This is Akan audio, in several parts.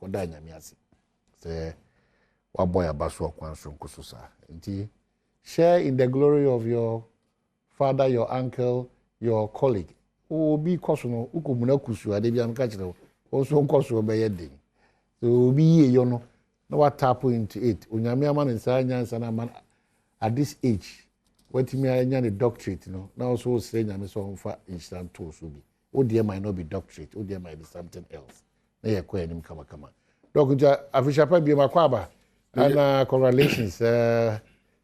oda nyame ase say wa boy abaso okwan so nkoso sa nti share in the glory of your father, your uncle, your colleague. Obi koso no ukomuna kusu ade bia mka kire also koso obeye den. So obi ye yo no na what tap into it. Onyame ama nsa nyansa na man at this age what me anya the doctorate no. Now also say nyame so mfa instant to so bi. O dear might not be doctorate, o dear might be something else. Na ye kwa enim kama. Dokunja afisha pa bi makwaba and correlations the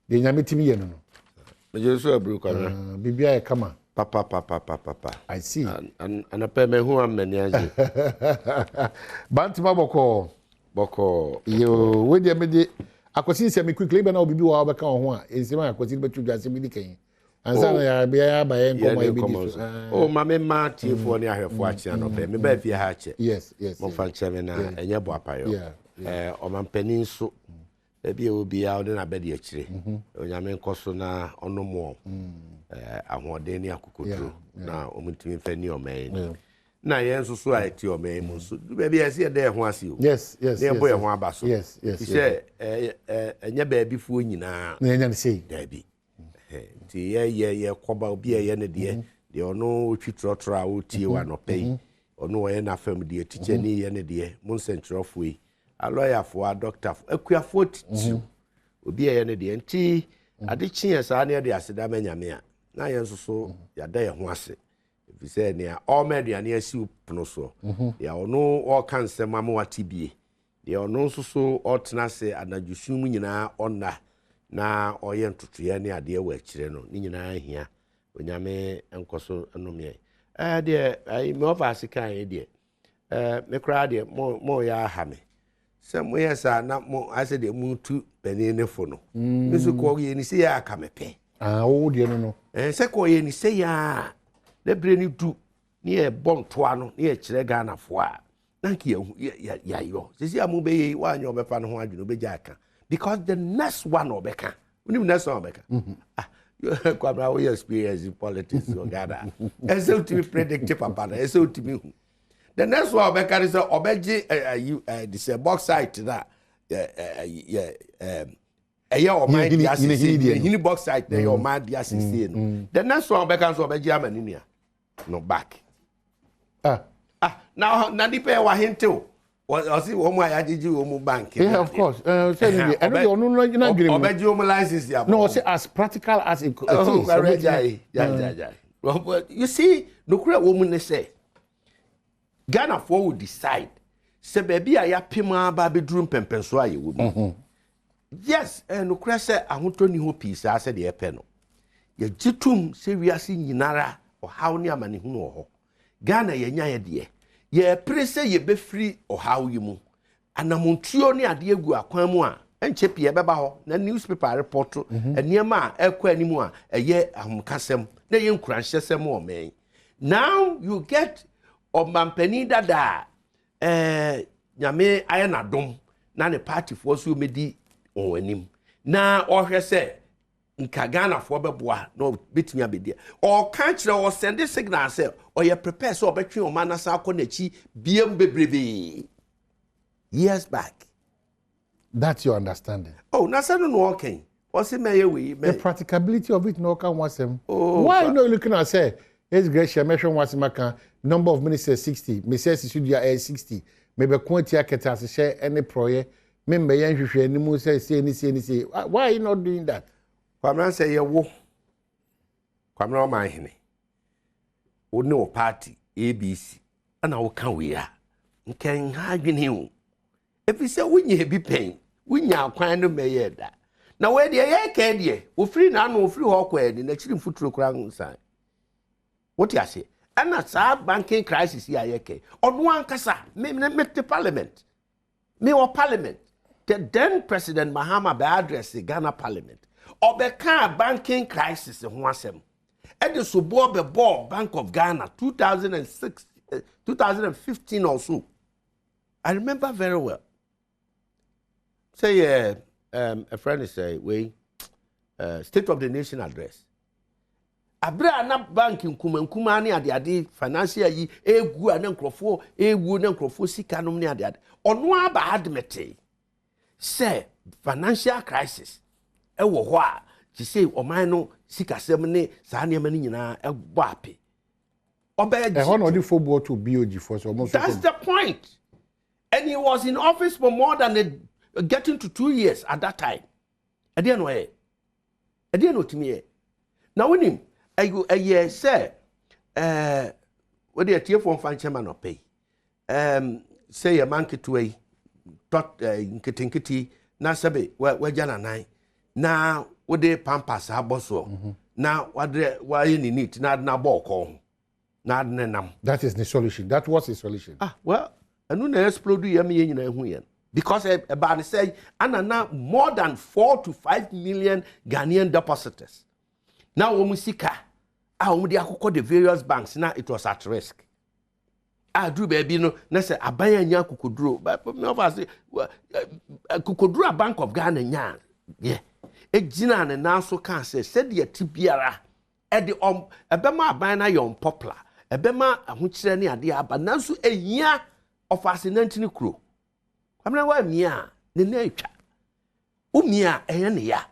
nyame timi ye no. Mejesu abru Kwame. Bibia e kama. Papa. I see. And a peme who am many as Bantima boko. Yo, we dey me akwasi se me quickly be na obibi wa obeka ho a ensema akwasi be twu dwase bi dikan. Ansa na ya bia ba ye nkomo e bi di. Oh, mama ma tiefo ni ahwefo a chia no pe. Me ba fie ha che. Yes. Mo fan che me na enye bo apayo. O mampani so ebi obi a ode na bedi akire. Onyame nkoso na onomo. Ahoden ni akukotro na omutimi fani omen. Na yenso so a eti omen mu so. Du be ese de ho ase o. Yes. Ne boy ho abaso. Yes. Ise enye ba bi fu nyina. Na enya ne sei. Da bi. Ti ye koba obi ye ne de ono otwitrotro a otie wa no pay. Ono ye na fam de teacher ni ye ne de mun sentrofo yi. A lawyer for a doctor akuafo titu. Obi ye ne de nti ade chie sa na de aseda manyame a. Na yenso so ya da ye ho ase. If say ne all media na asi upono so. Ya ono all kan sema ma watibie. De ono so so otena se anadwusum nyina onna na oye ntotoye ne ade wa akire no ni nyina ahia onyame enkoso enomie de me office kan de me kra de mo ya ha me se mo yesa na mo ase de mu tu pani ne fo no nisu ko ye ni se ya aka me pe o de no se ko ye ni se ya de bre ni du ni e bonto ano ni e kire Ghana fo a nanki ya yo se amu be yi wa anyo be fa no ho adweno be ja aka. Because the next one obeka. We need next one obeka. Kwame, we experience in politics in Ghana. It's so to be predictive, papa. It's so to be. The next one obeka is obeji this bauxite that your mind hini bauxite there your mind the assistant. The next one obeka so obeji amaninia. No back. Now nadipe wa hinto. Was it one way I did you bank? Yeah, of course. Say I don't know obeji home license ya. No, say as practical as it is. Yeah. But you see, no kura woman say Ghana for will decide. Say baby I pima ba bedroom pempenso aye wo. Yes, no kura say ahunto ni ho peace I said the pen no. Ye gitum say wiase nyinara o haw ni amane hu no ho. Ghana ye nya ye de. Ye prese ye be free o how you mu anamontuo ne ade egu akwan mu a enche pie beba ho na newspaper report eniema a ekwa animu a eye ahomkasem na ye nkuransesem o men. Now you get omampani dada nyame aye na dom na ne party for so medi on anim na ohwe se nka Ghana for beboa no betumi abedi o kan kire o send signal say o ye prepare so obetwe o manasa akonachi biem bebrebe years back. That's your understanding. Oh, nasa no okay. What's it may we the practicability of it no can was him. Why you not looking at say it's great mention was maka number of ministers 60 ministers should be 60 maybe quantity aketa share any project me yan hwehwe animu say why are you not doing that? Kwame say ye wo Kwame o man hene wo ne o party ABC ana wo kan we a nkan ha adwene hu efi say wonye bi pen wonya akwan no meye da na we de ye ka de wo free na no wo free ho kwa edi na chiri mfuturo kura nsan what you say ana sa banking crisis ya ye ke odo ankasa me the parliament me or parliament the then president Mahama be address the Ghana parliament obeka banking crisis ho asem e de so bo be ball Bank of Ghana 2006 2015 or so. I remember very well. Say a friend is say we State of the Nation address abra na bank nkuma ne ade financial yi egu na nkrofo ewu na nkrofo sika nom ne ade ono aba admete say financial crisis e wo ho a ti say oman no sika sem ne saa ne mani nyina e bo ape obe e hono di football to BOG for so almost. That's the point. And he was in office for more than getting to 2 years at that time. I didn't know it. I didn't know to me. Now when him I say what the tier from Fanchaman or pay. Say a monkey to a tot nkitinkiti na sabe we jana nai. Now what they pampas aboso. Now what they why you need na ball na nam. That is the solution. That was the solution. Well, I know na explode you me nyina hu yen. Because about say na more than 4 to 5 million Ghanaian depositors. Now when we sika we dey akoko the various banks now it was at risk. Drew baby no na say abaya nya kokoduro but me of say kokoduro Bank of Ghana nya yeah ejina na na so kan say said ye tibiara e de ebema aban na yon popular ebema ahokyere ne ade aba nanso ehia of asinantini kro amna wa mia ne na atwa umia ehye ne ya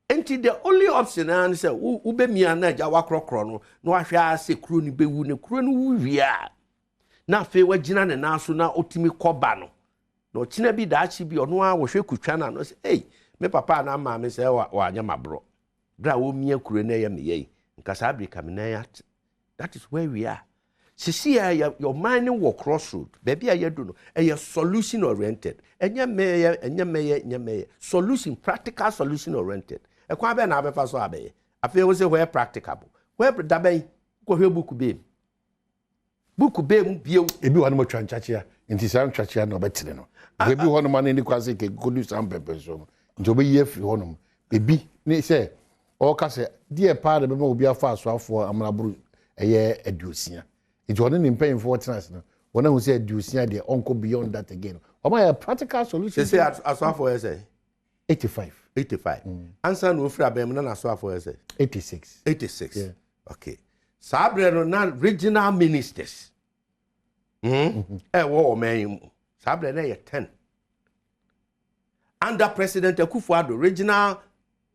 enti the only option and say ube mia na ja wakrokro no na wahwe ase kro ni bewu ne kro no wuwia na fe wagina ne na so na otimi koba no na okina bi daachi bi ono a wohwe kutwa na no say hey me papa na ma me say wa anya mabro bra wo mia kro na ye me ye nkasa Africa me na ya. That is where we are. See, your mind will crossroad. Baby, I do no. A solution oriented. And your mayor, solution, practical solution oriented. A Kwame na abefa so abe. I feel was where practicable. Where dabe go here book be. Book be bio. Ebi one more chanchachia. Inti sam chachia no betre no. Ebi one man ni kwase ke go do sam pepe so. Njobe ye free honum. Ebi ni say o ka say dear part be ma obi afa so afo amraburu eye aduosia. It was not paying for trans. When I said you see the uncle beyond that again. My practical solution. They say as well for say 85. 85. Answer no free abem na as well for say 86. 86. Yeah. Okay. Sabre no na regional ministers. Wo man Sabre na ye 10. Under President Akufo-Addo regional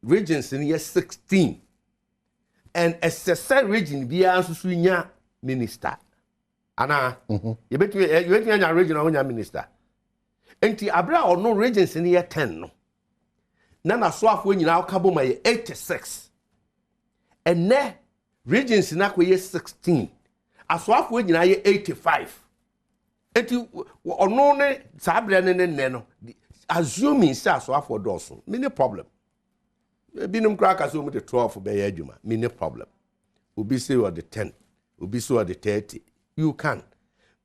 regions in year 16. And SSR region be anso nya minister. Ana you bet me nya regional nya minister. Enti abra or no regions in year 10 no. Na so afo nyina akabo ma ye 86. And ne regions na ko ye 16. Aso afo nyina ye 85. Enti ono ne sabra ne no. Assuming say aso afo doso. Many problem. Binum crackers who the 12 be adwuma. Many problem. Obi say or the 10. Obi say or the 30. You can.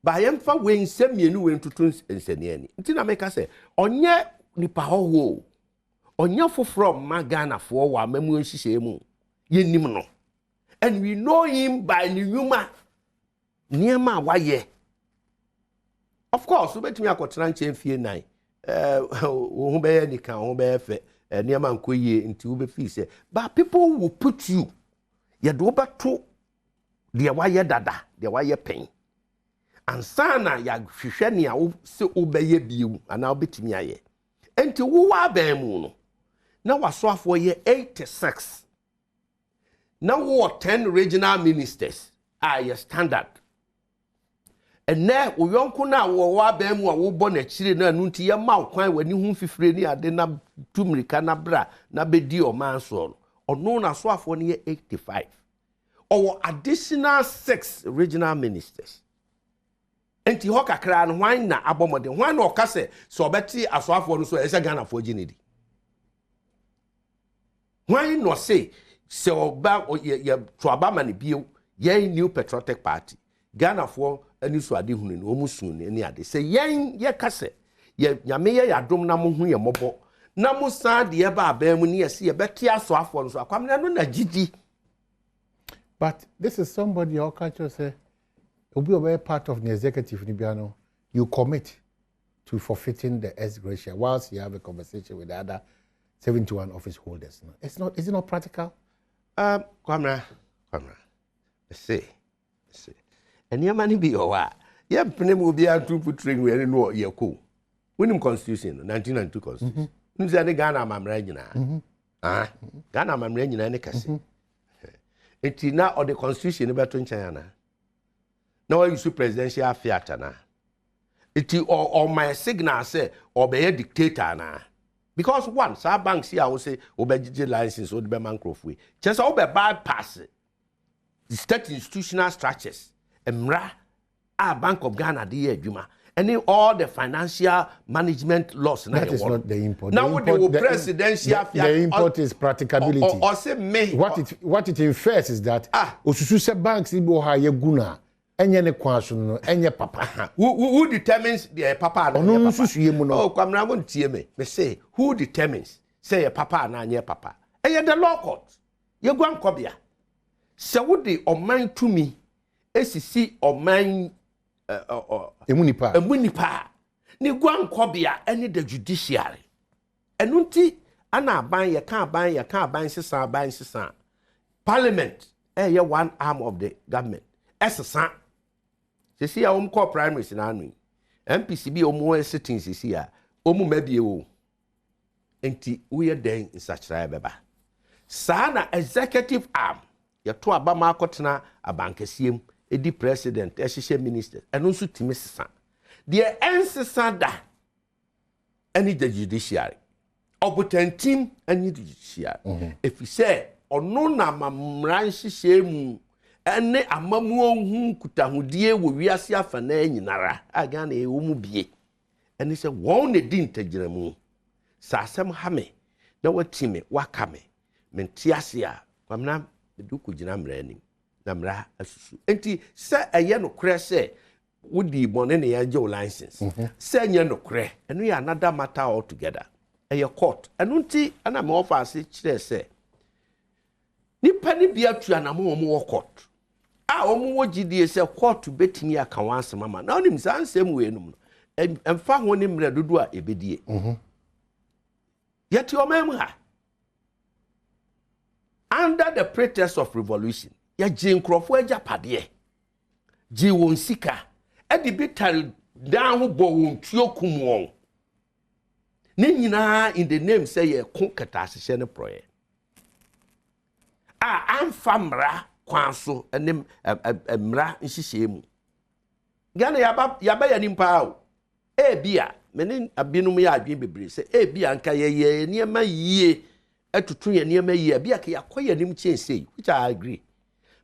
But yemfa we nsem yenu we ntutu nsene ani. Nti na make say onye nipa hoho. Onye foforo ma Ghana fo wa mamu nhihye mu. Yenim no. And we know him by nyuma. Niema waye. Of course, we betimi akotran chemfie nan. Wo be ye nika, wo be fe. Niema nkoye nti wo be fi say. But people will put you. Ye do beto de waye dada, de waye pen. Ansana ya hwehwe ne a wo se obeye biu ana obetimi aye. Enti wo wa ban mu no. Na wasoafo ye 86. Na wo 10 regional ministers are standard. And now we yonko na wo wa ban mu a wo bo na chire na nu nti ye ma kwan wani hu fifire ni ade na tumrika na bra na bedi o man so. Ono na soafo ne ye 85. Or additional 6 regional ministers. Enti ho kakra no hwan na abomode hwan na okase so obeti asoafo no so ese Ghana fo ginidi. Hwan no say so oba ye to abama ne bio ye new patriotic party Ghana fo ani so ade hunu no omusun ni ade say ye kase ye nyame ye Adom na mo hu ye mobo na mo san de ye ba abam ni ye se ye beti asoafo no so akwamna no na gidi. But this is somebody your culture say will be a part of the executive Nibiano. You commit to forfeiting the ex gratia whilst you have a conversation with the other 71 office holders. It's not. Is it not practical? Kwame, Say. And your money be over. Yeah, Penem will be a true putting where you know you're cool. Winning Constitution, 1992 Constitution. You say the Ghana Mamragina. Ghana Mamragina and a cassie. It's now or the Constitution about China. Now you see presidential theatre now. It or my signal say or be a dictator now. Because once our banks here, I will say, obey license or the Mancroft. Just over bypass the state institutional structures. Emra, our Bank of Ghana, the Juma, and all the financial management laws. That is not the import. Now, the presidential the import is practicability. Or say, me. What it infers is that Osusu banks ibo ha ye guna. Enye ne kwaso no enye papa. Who determines the papa and no susu ye mu no? Oh, Kwame, I won't hear me. Me say, who determines say a papa and a papa? And the law court. You go and cobia. So would the oman to me, SCC oman emunipa. Ni go and cobia any the judiciary. And unti ana ban ya can't ban sisan. Parliament, one arm of the government. SSA. Se see our core primaries in army. MPCB or more sittings is here. Omu maybe o. Enti we are then in such beba. Sana executive arm. Ya to abama kotena abankesiem edi president, eshishe minister. And also timisa. The ensesa da. Any the judiciary. Obuten team any the judiciary. If you say ono na mamranshi shemu ene amamuo hu kutahudie wo wiase afana nyinara aga na ewumu bie ene se won ne di ntagiramu sasem ha me na watime wakame mentiase a kwamna du kugina mra anim na mra asusu enti se eye no kre se wodi bone ne ya je license se nye no kre eno ya another matter altogether eye court eno nti ana me offer ase kire se nipa ni bia tu anamo mo court omu wogidie se court betimi aka wanse mama na onim sansem we enum emfa ho ni mre dodo a ebedie yet your mem ha under the pretext of revolution ya ji nkrofo ajapade ji won sika e de bital dan ho bo won tuokum won ne nyina in the name say ye kon kata asese ne proye amfamra kwanso enem emra nhihye Ghana yaba ya nimpa o bia meni abinum ya adwen bebre se bia nka ye niema yie atutu ye niema yie bia ka yakoye nim chense which I agree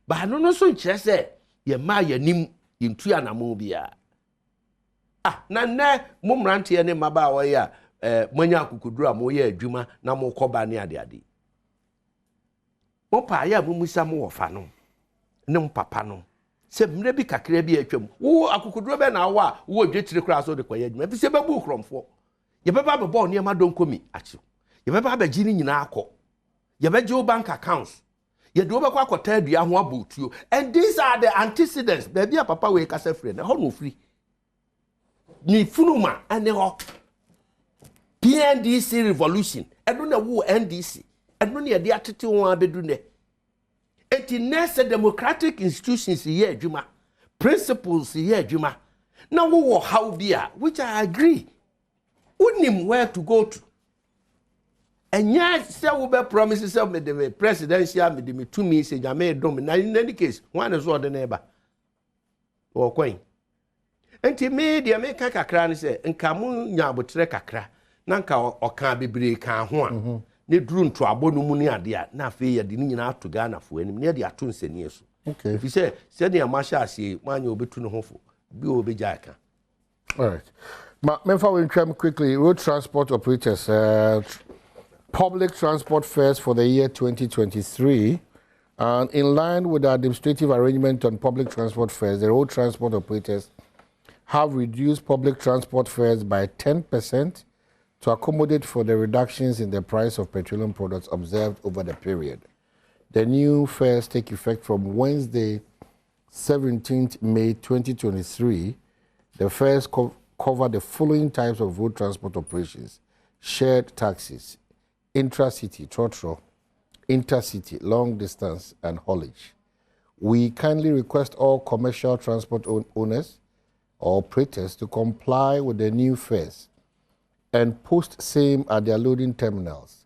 ba no so nkire se ye ma ya nim yentu anamo bia na ne momrante ne maba wo ya manya akukuduru a mo ye adwuma na mo koba ne ade Mopa ya mumusa mo wofa no ne papa no se mre bi kakra bi atwam wo akukuduro be na wa wo dwetire kura so de koye adwuma fi se bebu kromfo ye beba be bo ne ma don komi achi ye beba be gi ni nyina akọ ye be gi bank accounts ye do be kwa akota adua ho abotuo and these are the antecedents baby a papa we kasa free na ho no free ni funuma ane ho PNDC revolution edo na wo NDC and when you are atete won abedu ne eti nese democratic institutions here adwuma principles here adwuma na wo how bia which I agree unim where to go to and yes say we be promises of the presidential me to me say jame dom na in any case one is order neighbor wo kwen enti me dia me kakra ne say nka mu nya abotre kakra na nka oka bebre kan ho a ne duru nto abonu mu ne ade a na afi ye de ni nyina ato Ghana fo anim ne de ato nsani eso okay if you say de amasha ase manya obetu ne hofo bi obeja aka all right memfa we try quickly road transport operators public transport fares for the year 2023 and in line with the administrative arrangement on public transport fares the road transport operators have reduced public transport fares by 10% to accommodate for the reductions in the price of petroleum products observed over the period. The new fares take effect from Wednesday, 17th May 2023. The fares cover the following types of road transport operations: shared taxis, intra-city, trotro, intercity, long distance, and haulage. We kindly request all commercial transport owners or operators to comply with the new fares and post same at their loading terminals.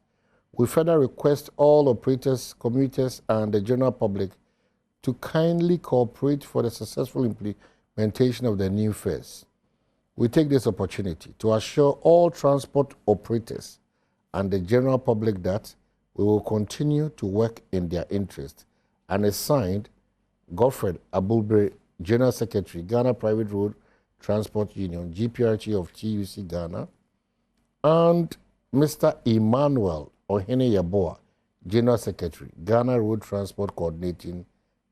We further request all operators, commuters, and the general public to kindly cooperate for the successful implementation of the new fares. We take this opportunity to assure all transport operators and the general public that we will continue to work in their interest, and is signed Godfred Abulbre, General Secretary, Ghana Private Road Transport Union, GPRT of TUC Ghana, and Mr. Emmanuel Ohene Yaboa, General Secretary, Ghana Road Transport Coordinating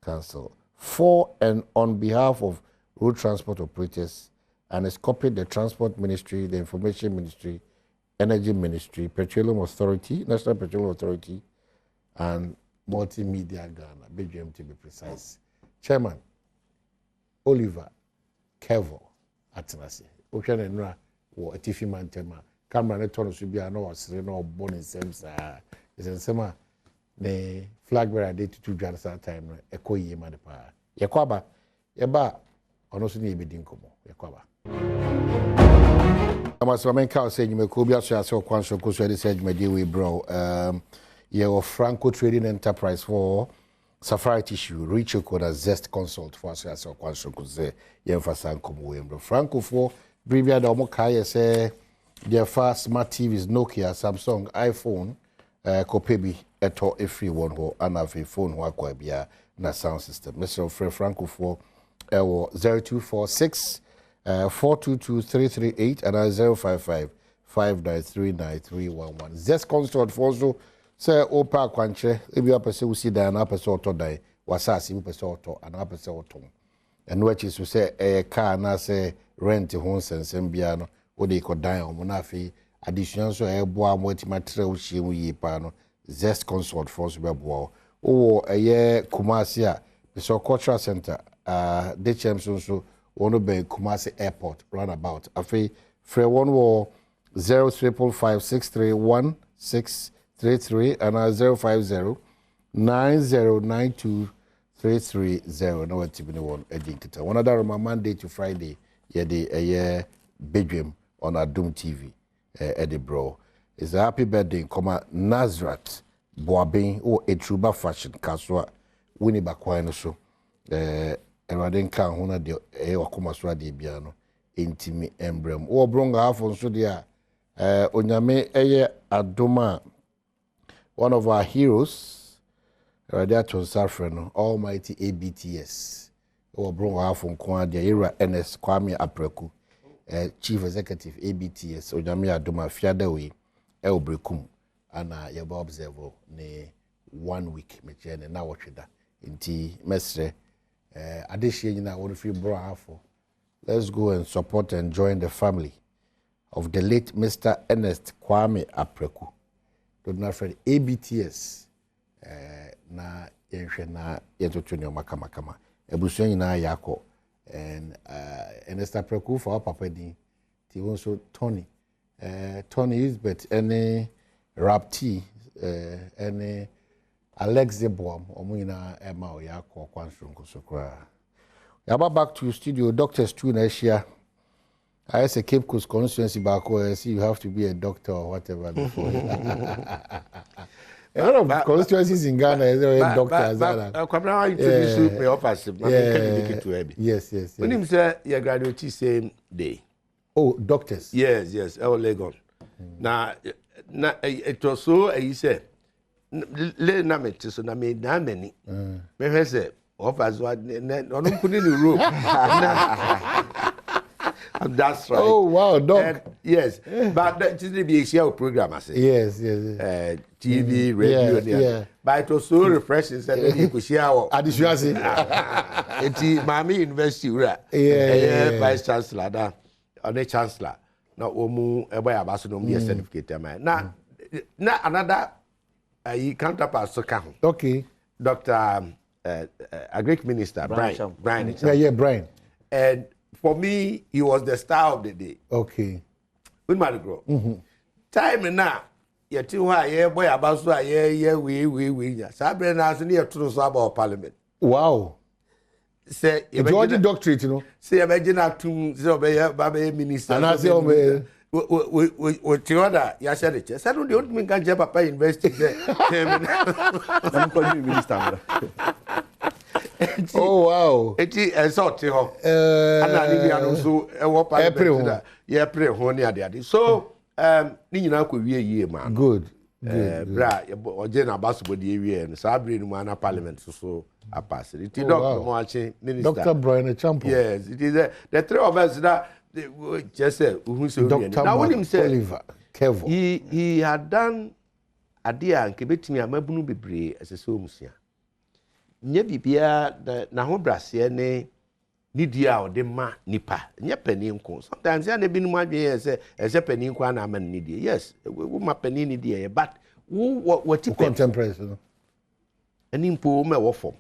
Council, for and on behalf of road transport operators, and is copied the Transport Ministry, the Information Ministry, Energy Ministry, Petroleum Authority, National Petroleum Authority, and Multimedia Ghana, BGM to be precise. Chairman, Oliver Kevo Atenase. Ocean and Ra, or a Tiffy Mantema, Cameron and Tono should be an hour, no born in Semsa. Is in summer, the flag bearer did to 2 jars at time, a coy madipa. Yakwaba, Yaba, or no sooner be dinkomo, Yakwaba. I must remember saying you may be a so conscious because you said my deal with bro. Your Franco Trading Enterprise for Safari Tissue, reach your code as Zest Consult for us as a conscious because you emphasize come Franco for Brivia Domokaya say their fast smart TVs, Nokia, Samsung, iPhone, Kopebi, Eto, a free one who and have a phone who are be na sound system. Mr. Franco for 0246 422-338 and 055-593-9311. Zest Consult for also say Opa Quanche, if you are person who see that an episode to die, was a simple sort an episode to. And which is to say a car na say rent homes and Sembiano, what they could die on Monafi, addition so a boa multimaterial she we pano, Zest Consult for Webwall. Oh, a year Kumasia, the so cultural center, the champions so. One be Kumasi Airport runabout. Afi free one war 035563163 and 050-9092-330. No tibini one edinkita. One other Monday to Friday. Yeah, Badwam on Adom TV. Edinburgh. It's a happy birthday. Koma Nazrat Boabin or Etruba Fashion Kaswa Winnie Bakwano so. Erwaden kan hona de wakoma so ade bia no entimi embrem wo bronga afo so dia onyame Adoma, one of our heroes radiator safre no almighty ABTS wo bronga afo nko ade Ernest Kwame Apreku chief executive ABTS onyame Adoma fiada we obrekum ana ye ba observe ne 1 week me chene na wotweda nti mesre let's go and support and join the family of the late Mr. Ernest Kwame Apreku. Don't know friend ABTS na yenhwe na yetotwenyo makama. Ebusuan na yako and Ernest Apreku for papa din. Ti also Tony. Tony is but any Rapti any Alex Badwam Omina Emma Oyako Kwanshrunko Sokra. Yaba back to studio, doctors too next year. I say Cape Coast constituency back where see you have to be a doctor or whatever before. A lot of constituencies in Ghana is a doctor as well. Kwame, introduce me office. Yes. When him say you graduate same day. Oh, doctors. Yes. El Legon. Now it was so he said le na meti so na me na mani me hwe se offers what no put in the room. That's right. Oh wow, doc. Yes, but that is the BHL program I say. Yes. TV, radio, yeah. But it was so refreshing that you could share Adishwasi. It's Miami University, right? Yeah. Vice Chancellor, that on the Chancellor. Now, Omu, a boy ambassador, be a certificate, man. Now, another counterpart, so come. Okay. Dr. A Greek minister, Brian. Brian. And for me, he was the star of the day. Okay. With my girl. Time now, you tell why, boy, about so, we. Sabre now, so near to the suburb of Parliament. Wow. Say George doctorate, you know. Say imagine atum say obey minister. And I say we Tiwada ya said it. Say no dey want me can Papa University there. I'm calling you minister. Oh wow. Eti sort ho. Ana ni bia no so e wo parliament da. Ye pray ho ni ade. So ni nyina ko wie yie ma. Good. Bra oje na basobo de wie no. Sa bre ni mu na parliament so pass it. Doctor Moachi minister. Dr. Brian Champo. Yes, it is the three of us that just say who say now when him say Oliver Kevo. He had done adia nke betimi amabunu bebre asese omusia. Nye bibia na ho brase ne nidia o de ma nipa. Nye pani nko. Sometimes ya na bi nu adwen say ese pani nko na ama nidia. Yes, we ma pani nidia but what contemporaries no. Ani mpo me wo fom.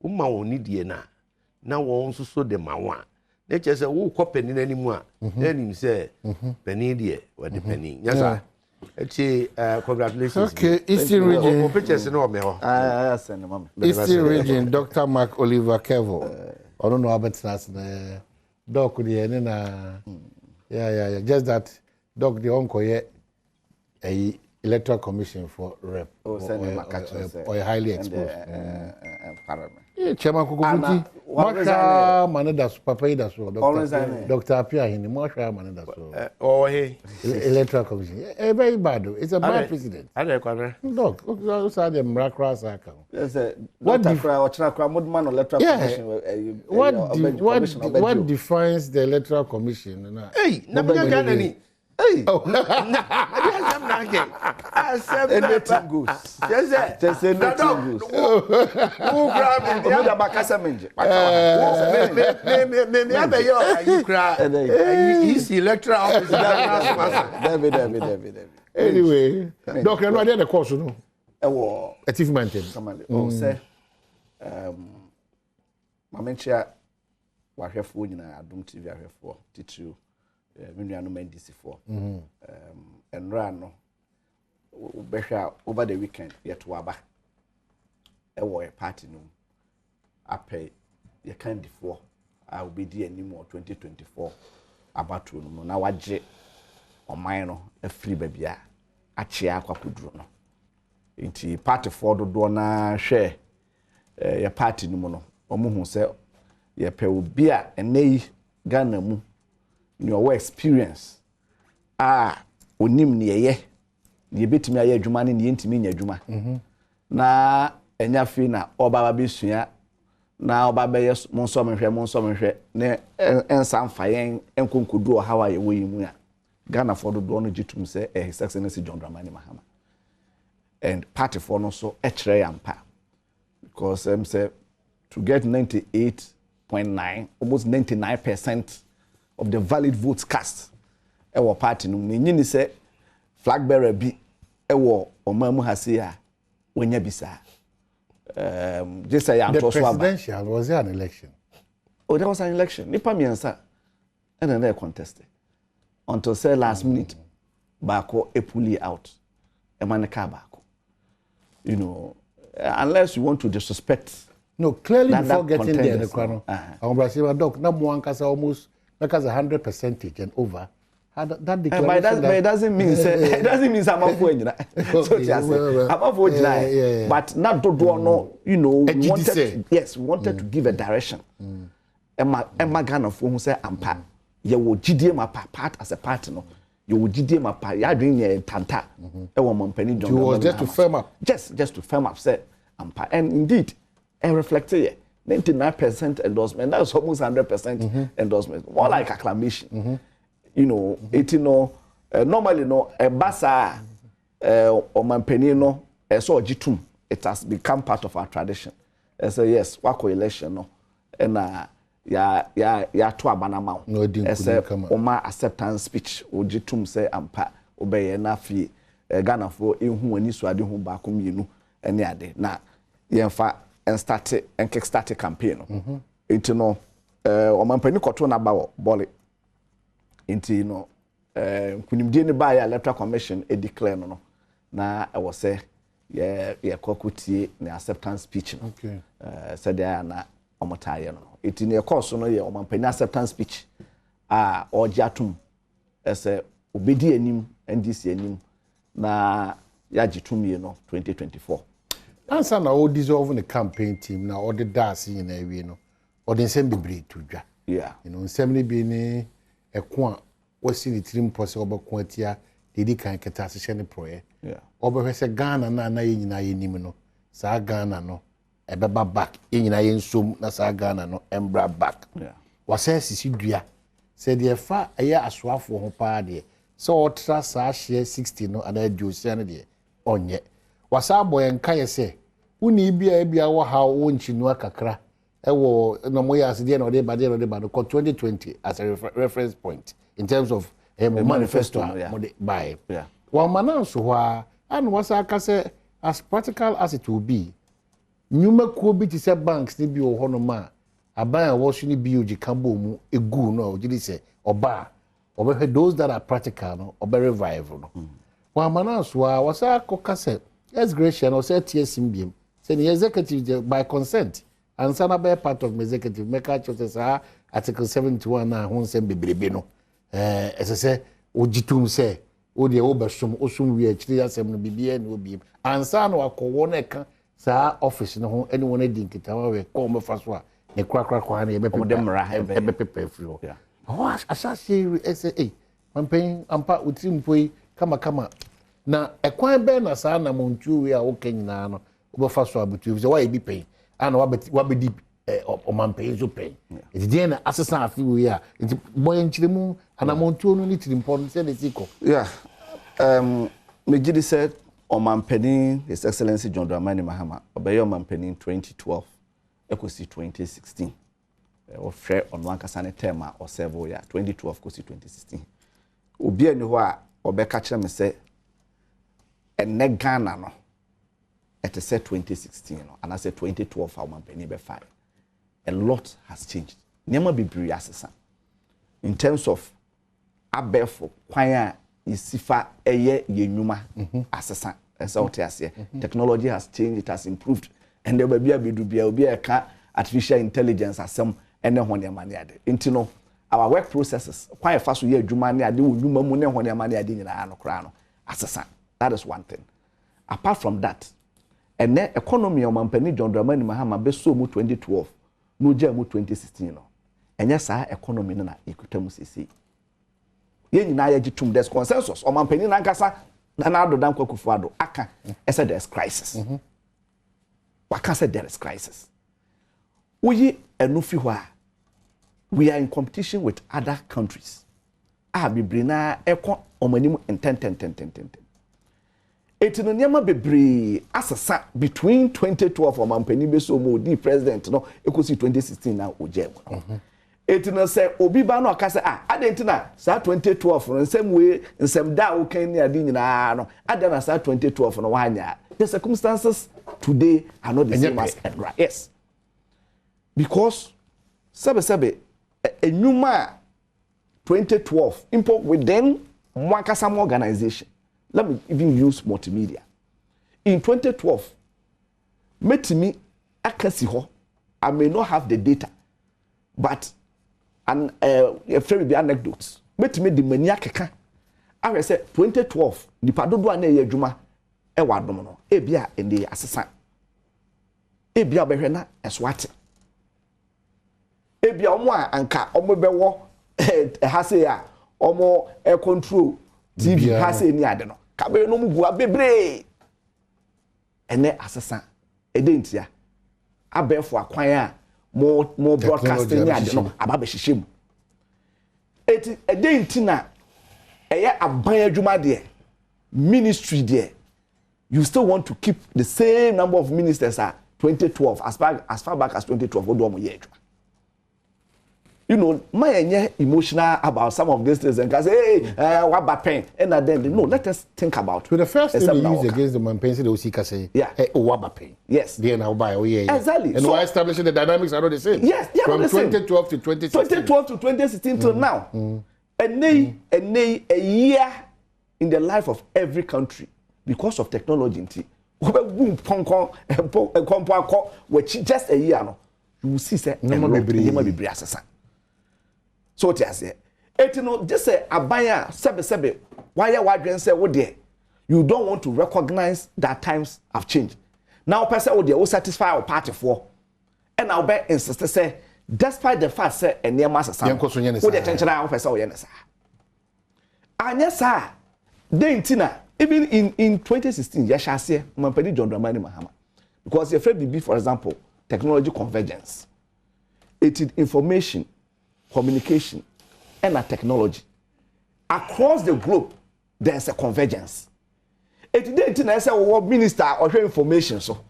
Uma won nidie na won so de mawa na che se wo kopani nanimu a nanim se pani die we de pani nyasa echi congratulations. Okay, Eastern region pictures no me ho Send mama. Eastern region Dr. Mark Oliver Kevo. I don't know about that doc the na yeah just that doc the uncle a Electoral Commission for rep or highly exposed. Chairman Kukubuti, Masha Manedas, Papaidas, Dr. Apia, Masha Manedas. Oh, hey, Electoral Commission. Very bad. It's a bad president. I don't know. Look, those are the Mrakras account. What defines the Electoral Commission? Hey, nothing. Hey, oh, anything goes. Yes, just say nothing goes. Who grab it? Me da bakasa menje. Me you cry. He's electoral office. David. Anyway, doctor, no idea the course, no. Achievement. Oh, say, Mamenchia, wahwefo nyina Adom TV ahwefo titru. Minuano DC4. And run over the weekend yet waba. A party no. I pay your candy for. I will be there anymore 2024. About to no. Now I jet on mine a free baby. A chair quapudrono. Inti party for the dona share your party no mono. Omu say your pay will be a nay Ghana mu. Your experience onim ne ye ye betimi aye adwuma ne ye ntimi nya adwuma na enya fi na oba ba besua na oba be yes monso menhwe ne ensan fayen enkonkodu o hawa ye woyi mu ya Ghana for do no gitum say His Excellency John Dramani Mahama and party for no so ekre yampa because say to get 98.9 almost 99% of the valid votes cast ewo party no nyini say flag bearer bi ewo omamu hasia wanya bisa just say am to so aba. The presidential was there an election? Oh, there was an election. Nipa miensa and then they contested until say last minute bako epuli out emaneka bako, you know, unless you want to disrespect. No, clearly before getting there the kwano Brazil doc na mo ankasa almost because 100% and over had that declaration. But it doesn't mean it doesn't mean I'm not going. But not to do no, you know, we wanted to give a direction. Emma Ghana for who say ampa. You would GDM part as a partner. You would GDM part. You are doing a tanta. You was just to firm up. Just to firm up, say ampa. And indeed, I reflected 99% endorsement. That's almost 100% endorsement. More like acclamation. You know, it normally no a basa or mampeni no so jitum. It has become part of our tradition. I say yes, wako election no, and ya to abanama. No, it didn't come. Oma acceptance speech o jitum say ampa obey na fi Ghana for inhu ani so ade hu ba kom yenu ene ade na yemfa and kick start a campaign. Into no omampani koto na ba bole. Into kunimdie ne ba ya Electoral Commission e declare no na I was say yeah kokutie na acceptance speech no. Okay. Said there na omotaye no. It in your course no ye omampani acceptance speech. Ojatum ese obedi anim NDC anim na yagitumie no 2024. Answer na all dissolve the campaign team na all the dance in every no. Or the same be to dwa. Yeah. You know, nsɛm bi ni ɛko a wasi ne tirim pɔ sɛ ɔbɛko atia dedi kan keta ahyehyɛ ne proyɛ. Yeah. Ɔbɛhwɛ sɛ Ghana na yɛ nyinaa yɛ nim no. Saa Ghana no ɛbɛba back. Yɛ nyinaa yɛ nsom na saa Ghana no ɛmbra back. Yeah. Wasɛ sisi dua. Sɛ deɛ fa ɛyɛ asoafoɔ ho paa deɛ. Sɛ ɔtra saa hyɛ 60 no ana di osia no deɛ ɔnyɛ. Wasa abɔ yɛn ka yɛ sɛ woni bia wɔ ha wo nkyinua kakra. No more as the end of the bad 2020 as a reference point in terms of a manifesto by. Yeah. One man so and was I say as practical as it will be. Numa could be to say banks ni bi ohonoma aban was ni bi oji kambo mu egu no oji say oba or those that are practical no or revival no. One man so was I say yes gracious or say TSMBM say the executive by consent. And sana be part of my executive make a choice article 71 na ho nsem bebrebe no say ogitum say o de obesum osum wi akiri asem no bibia na obi ansa na wakowo na ka saa office no ho anyone adi nkitawa we ko me fa so a ne krakrakra na ebe pepe free o oh asase say mampen ampa utrim poi kama na ekwan be na saa na montu we a wo kanyina no obefa so abutu say why be pay and wabedi omampay so pay it dey na assessment afi we a it boy nchiremu anamontuo no ni tirimpo say the siko yeah me gidi said omampani His Excellency John Dramani Mahama obey omampani 2012 ekosi 2016 o frɛ on one kasane term or several year 2012 kosi 2016 obi ani ho a obeka kire me say ene Ghana no it is said 2016 and I said 2012 our company be fine. A lot has changed. Never be asesa. In terms of abefo kwanya isifa eye yenuma asesa. Technology has changed, it has improved, and there will be a artificial intelligence asem ene hone mane ade. Intino our work processes kwanya fa so ye adwuma ne ade wonuma mu ne hone mane ade nyina no kra no asesa. That is one thing. Apart from that, and the economy of Mampani John Dramani Mahama be so mu 2012, no jamu 2016 no. And yes, our economy na ikutem sisi. Ye nyina ye gitum there's consensus. O Mampani nankasa na na do dan kwakufuado aka said there's crisis. Waka said there is crisis. We enufi hwa. We are in competition with other countries. Bibrina ekon omanimu in 10. Etino nyama bebre asasa between 2012 omampani be so mo di president no ekosi 2016 na ojem no etino say obi ba no aka say adentina sa 2012 no nsem we nsem da o kan ni ade nyina no adana sa 2012 no wanya the circumstances today are not the same as yes because sebe enyuma 2012 import within one kasam organization. Let me even use multimedia. In 2012, metimi akasi ho. I may not have the data, but and a very anecdotes. Metimi the maniaka. I say 2012. The padodo ane ye juma e wadom no. Ebia ende asesa. Ebia behwe na eswate. Ebia omo anka omo bewo hase ya omo control TV has any ade no kabe no mu bua bebre ene asesa edentia abefo akwan a mo broadcasting ni ade no aba be hihye eti edenti na eye aban adwuma de ministry there you still want to keep the same number of ministers at 2012 as far back as 2012 odo mo ye adwuma. You know, my emotional about some of these things and can say, hey, what about pain? And then, no, let us think about it. So the first thing they use against the Mpensenpensemu, they will see, say, yeah, hey, oh, what about pain? Yes. Then I'll buy, oh, yeah. Exactly. And so, why establishing the dynamics are not the same? Yes, yeah, from 2012 to 2016. 2012 to 2016 till now. A year in the life of every country because of technology. boom which just a year no you will see say Nema bebre asesa. So what you say etino just say abaya sebe why you wadwen say wo there you don't want to recognize that times have changed. Now person wo there wo satisfy our party for and now be insist say despite the fact say enema asesa wo there tension na person wo ye nesa anya sa dentina even in 2016 yashase mampedi John Dramani Mahama because your friend BB for example technology convergence it is information communication and a technology across the globe there's a convergence it didn't say what minister or information so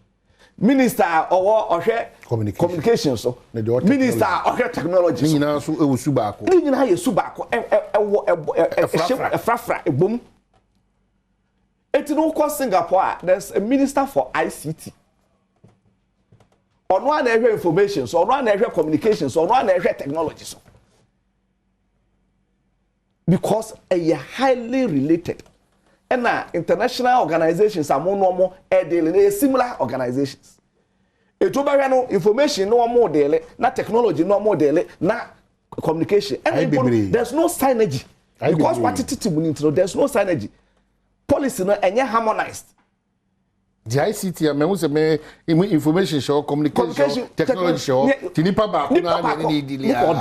minister or communication so minister or technology ni na so ewusu baako ni na yesu baako frafra ebom it no call Singapore there's a minister for ICT on one area information so on one area communication so on one area technology so because a highly related and international organizations are more dealing similar organizations. It no information no more daily, not technology no more daily, not communication. And there's no synergy because what it is there's no synergy. Policy no any harmonized. The ICT me who say information show communication technology show tinipa ba na ni dili ya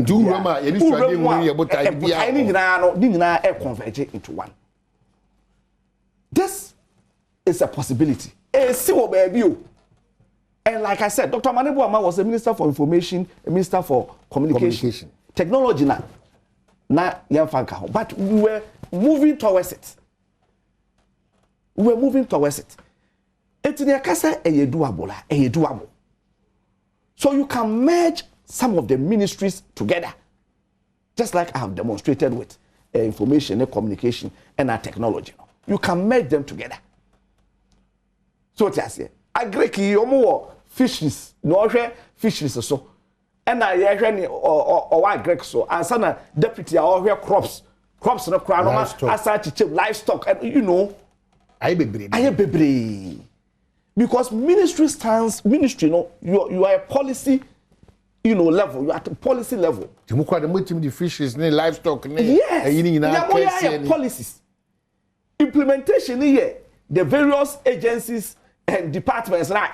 do rama ye ni study mu ye botai bia ni nyina e converge into one. This is a possibility. See what baby. And like I said, Dr. Manebuama was a minister for information, a minister for communication. Technology na young fanka, but we were moving towards it. It's in the case a doable. So you can merge some of the ministries together, just like I have demonstrated with information and communication and technology. You can merge them together. So what I say, I agree omo fisheries, no fisheries so. And I hear or white Greek so and sana deputy or here crops no crown as livestock and you know I be because ministry no you are a policy level, you are at a policy level. The fisheries livestock yes policies implementation here the various agencies and departments now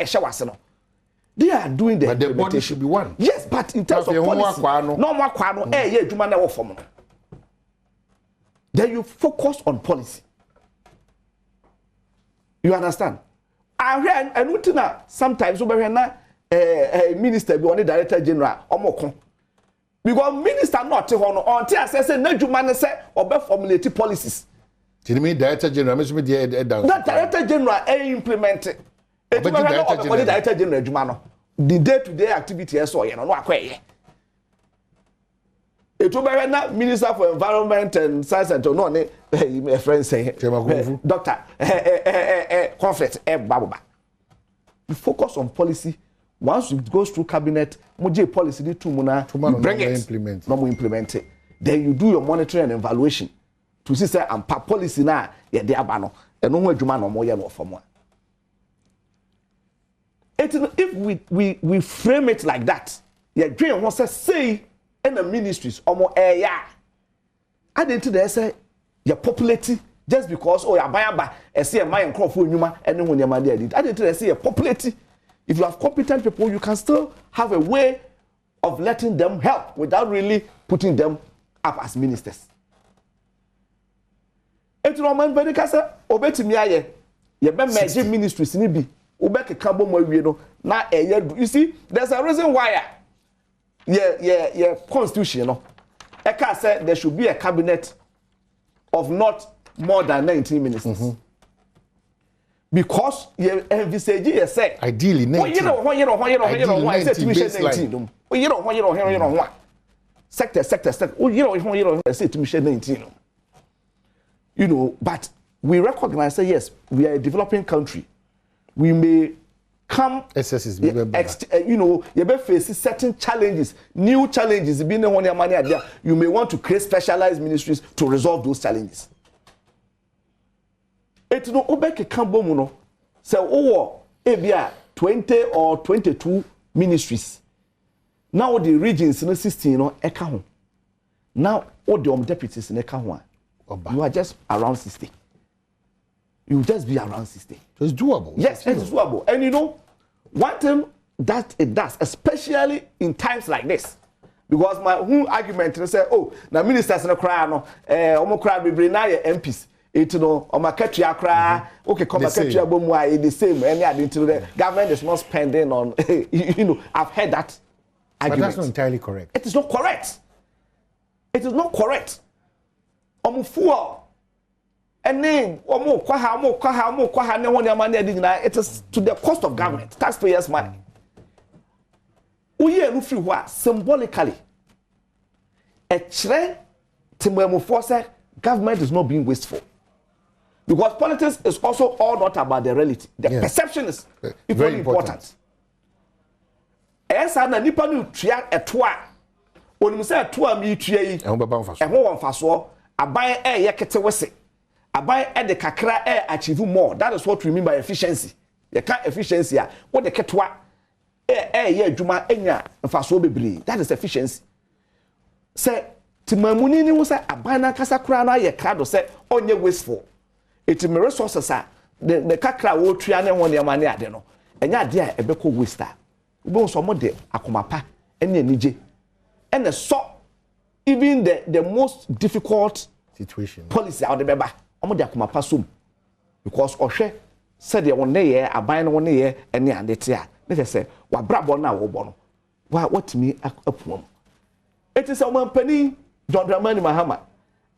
they are doing the but the body should be one. Yes, but in terms of policy no more kwano juma na wo form. Then you focus on policy. You understand? I hear and sometimes over na minister be on the director general omoko. Because minister not to hono until say na juma na say obe formulate policies. Do you mean director general? That director general implement it. Director general juma no. The day-to-day activity is so no akwaye. Etuba na minister for environment and science and no my friend say doctor conflict babuba. You focus on policy. Once it goes through cabinet, moje policy di tumuna bring it implement it. Then you do your monitoring and evaluation to see say and policy na ye dey aba no eno ho adwuma no mo ye no for mo. If we frame it like that, your dream was say in the ministries or more I didn't say you're populating just because you're buying by a see a mind crop for you and when you're my did. I didn't say you're populating. If you have competent people, you can still have a way of letting them help without really putting them up as ministers. It's no man very kasa obeti mi aye ye be merge ministries ni bi obeke kabo mo wie no na you see there's a reason why constitution no e ka say there should be a cabinet of not more than 19 ministers. Because you envisage you say ideally 19 sector say to me 19. You know, but we recognize that yes, we are a developing country. We may come, you know, you may face certain challenges, new challenges. You may want to create specialized ministries to resolve those challenges. So over ebia 20 or 22 ministries. Now the regions in 16 no eka ho. Now all the deputies in eka ho. You are just around 60. You will just be around 60. So it's doable. Yes, it's doable. And you know, one thing that it does, especially in times like this, because my whole argument is say, oh, now ministers no cry no, omo cry be bring na MPs. It no, omo ketua cry, okay, come ketua bomu the same. Any identity the government is not spending on, you know, I've heard that argument. But that's not entirely correct. It is not correct. It is not correct. Omo fuel. And then, it is to the cost of government, taxpayers' money. We are free symbolically. A trend to force government is not being wasteful. Because politics is also all not about the reality. The perception is very important. As an nipa nu tria etwa, onum say etwa mi tria yi. Ehun faso. Aban yekete wese. Aban de kakra achieve more. That is what we mean by efficiency. You can't efficiency what the ketwa ye adwuma enya mfaso bebre. That is efficiency. Say timamuni ni wo say aban na kasa kra na ye krado say onye wasteful. It me resources the kakra wo tua ne ho ne ma ne ade no. Enya ade a ebeko waste a. Obo so mo de akomapa ene anije. Ene so even the most difficult situation policy out the beba omo de akomapa som because ohwe said the one ye aban no one ye ene ade te a ne say wa brabo na wo bo no wa watimi apuom. It is a mampani John Dramani Mahama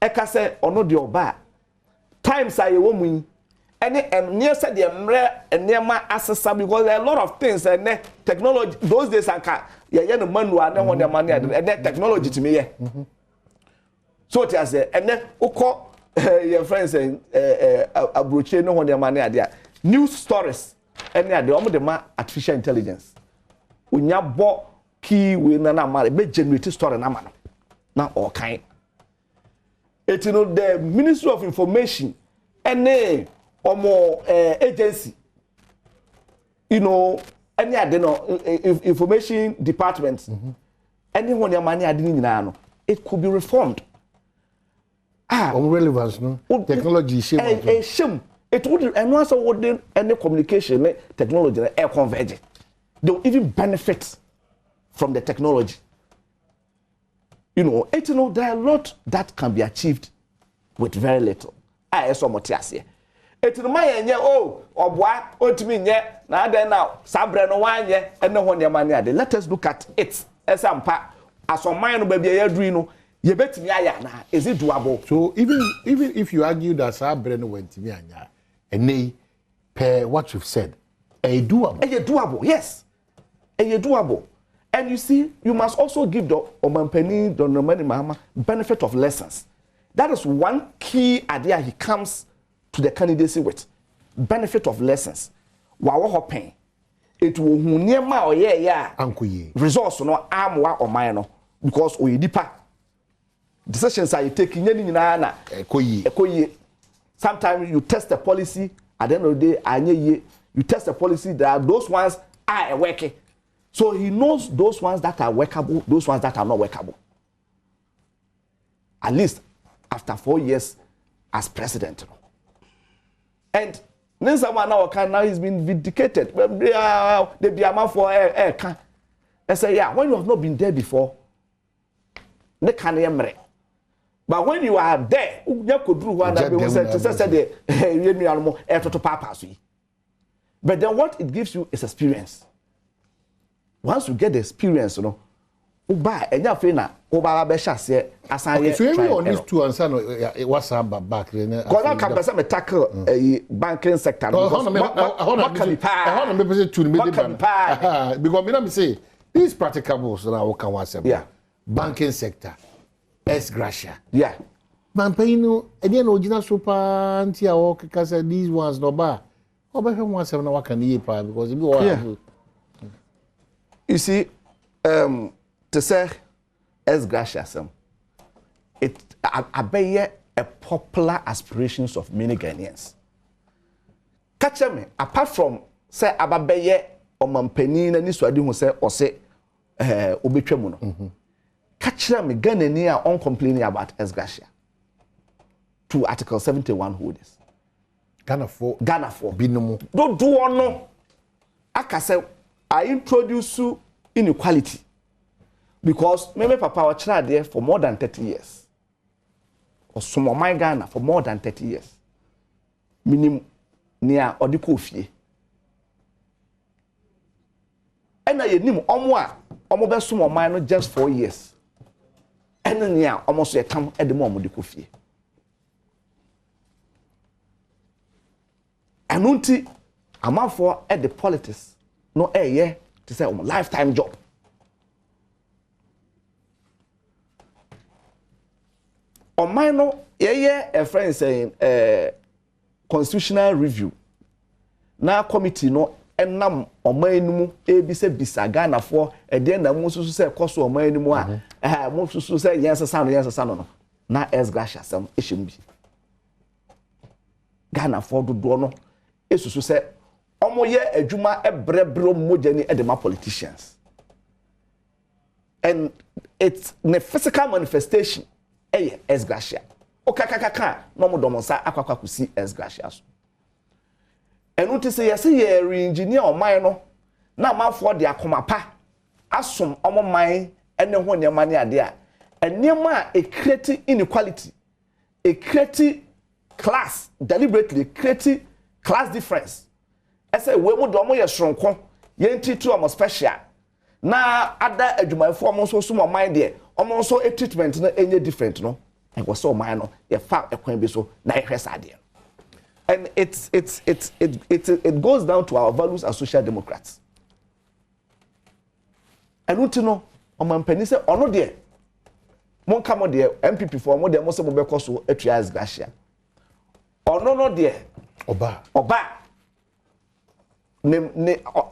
eka say ono de oba times aye wo mu any near said the enema assessa because there are a lot of things and technology those days anka ye no manual na won the money and technology to me so it has and then uko your friends abroche no won the money there news stories and they omo the ma artificial intelligence unya bo key we na ma be generate story na ma na all kind it you know the Ministry of Information and omo agency you know any ade no information department anyone your money ade nyina no it could be reformed relevance no technology shame it would and once would any communication technology converge they will even benefit from the technology you know it you know there are a lot that can be achieved with very little so much here. It no my nye oboa otimi nye na adan now sabre no wanye ene ho ne mane ade let us look at it esampa asoman no ba bia yadru no ye betimi aya na is it doable so even if you argue that sabre no wantimi anya ene per what you've said doable yes doable and you see you must also give the omampani Don Romani Mahama benefit of lessons. That is one key idea he comes to the candidacy with benefit of lessons. Wa hoping it will niema or ankoye resource no amwa or mine because we deeper decisions are you taking na ekoye. Sometimes you test the policy at the end of the day you test the policy that those ones are working. So he knows those ones that are workable, those ones that are not workable. At least after 4 years as president. And Nelson now he's been vindicated. They be a man for I say, yeah, when you have not been there before, they can't. But when you are there, you could do one that we said, but then what it gives you is experience. Once you get the experience, you know, uba enya fe na uba be shase asan ye. So every on these two answer no what's back then. Because I can person me tackle banking sector because what can be how na me say two me because me na me say these practicables na we can what's banking sector ex gratia. Yeah. Man pay no e dey no original super anti a work because these ones no ba. Oba hwe one seven na wa kan ye pa because e be all. You see, to say as gracious, it a popular aspirations of many Ghanaians. catch me apart from say ababeye omampani na ni suade hu say ose obetwa mu no catch me Ghana ni a on complaining about esgracia to article 71 holders Ghana for binumu do ono aka say I introduce inequality because me papa wa chira there for more than 30 years or some of my Ghana for more than 30 years minimum near odiko fie ena yenim omo a omo be so my no just 4 years ena near omo so yetam edemo omo diko fie anunti amafo at the politics no yeah to say lifetime job on my no a friend saying constitutional review na committee no enam omanum ebise bisa Ghana for e de na mo susu say koso omanum a mo susu say yensa no na esgracia sam ehim Ghana for do no esusu say omo ye adwuma ebrebro mogani edema politicians and it's the physical manifestation esgracia okakakaka no mo domonsa akwakwa kusi esgracia so enu ti say yes ye re-engineer oman no na mafo de akomapa asom omo man ene ho nyema ne ade a enema a create inequality a create class deliberately create class difference ese we mu do mo ye soronko ye ntitu omo special na ada adwumayfo omo so so oman de omo so a treatment na enye different no e go so oman no ye fa ekwan bi so na ye hwesa de and it goes down to our values as social democrats and untino omampani say ono de mon kamo de MPP for mo de mo se mo be koso atua esgracia ono no de oba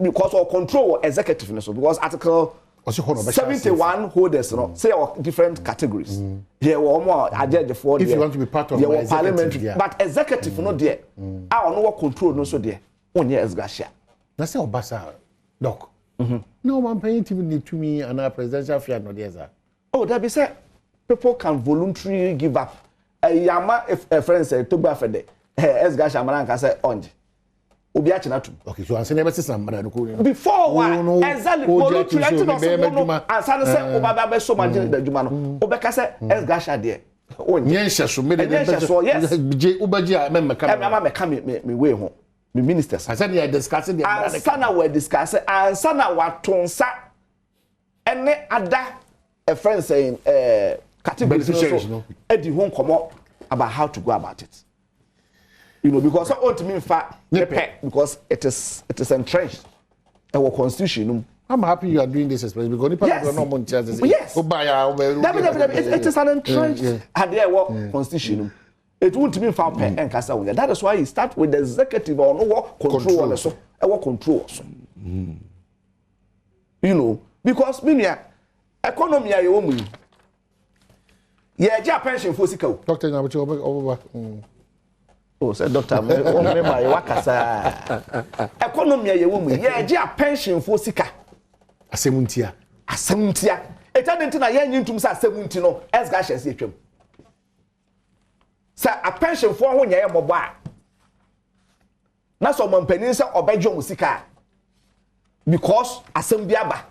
because of control executive so because article 71 holders no say different categories there were more adjudge for if you want to be part of my parliamentary yeah. but executive no there I no control no so there onye esgracia na say obasa doc no one paying to me and our presidential fear no there sir oh that be say people can voluntarily give up yama if a friend say to gba fede esgracia maranka say onje obi achi na tum okay so anse never system mara no before one exactly voluntarily no ansana say obaba be so manage the adwuma no obeka say esgracia there onye nhyeso me de je ubaji a me ka me we ho me ministers ansana ya discussing the ansana we discuss ansana watonsa ene ada a friend saying categories no edi ho komo about how to go about it. You know, because I want to mean fact because it is entrenched our constitution. I'm happy you are doing this especially because people are not on chance. Yes. It is an entrenched constitution. It won't mean fact and cast away. That is why you start with the executive or no control so our control. You know, because economy are your own. Yeah, pension for sick. Doctor, over. Oh, said doctor, me my wakasa. Economy ye wo mu. Ye je a pension for sika. Asemuntia. E tade ntina ye nyintum sa asemunti no, esgracia se etwam. Sa a pension for ho nya ye mobo a. Na so mampanin se obedwo mu sika. Because asem bi aba.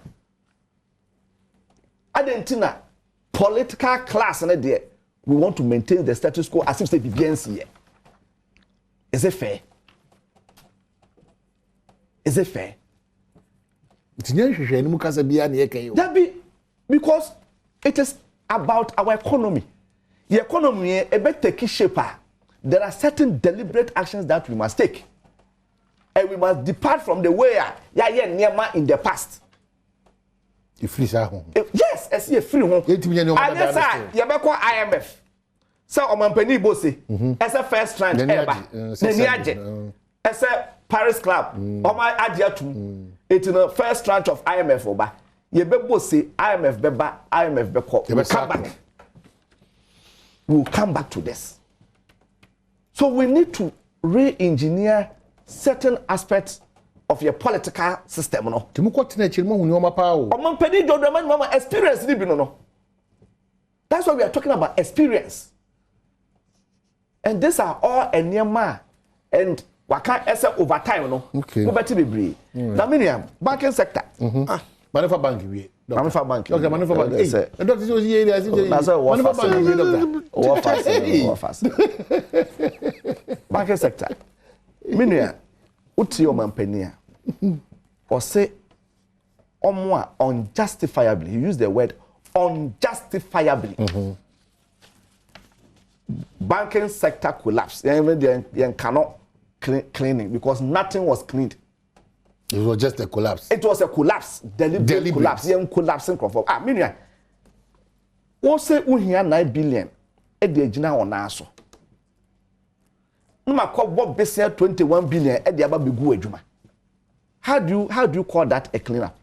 Adentina political class na there. We want to maintain the status quo as if say BNC here. Is it fair? Is it fair? That be because it is about our economy. The economy is taking shape. There are certain deliberate actions that we must take. And we must depart from the way in the past. You free home. Yes, I see a free home. IMF. So omampani bosi as a first tranche eba neniaje as a Paris club oma agiatum it in the first tranche of IMF oba ye be bosi IMF beba IMF be come back we'll come back to this so we need to re-engineer certain aspects of your political system no timuko tena chirimo huni o mapa o omampedi dodoma mama experience ni bi no that's why we are talking about experience and these are all enema and waka ese over time no okay beti bebre na miniam banking sector Manufa bank we Manufa bank okay Manufa bank hey doctor say you area say Manufa bank we doctor what fast banking sector miniam uti o mampania or say omo unjustifiably he used the word unjustifiably banking sector collapse yen cannot cleaning because nothing was cleaned. It was just a collapse. It was a collapse, deliberate collapse. Yen collapsing conform. Meaning, we say we here 9 billion. E de gina on aso. Nma ko bob besia 21 billion. E de aba begu adwuma. How do you call that a cleanup?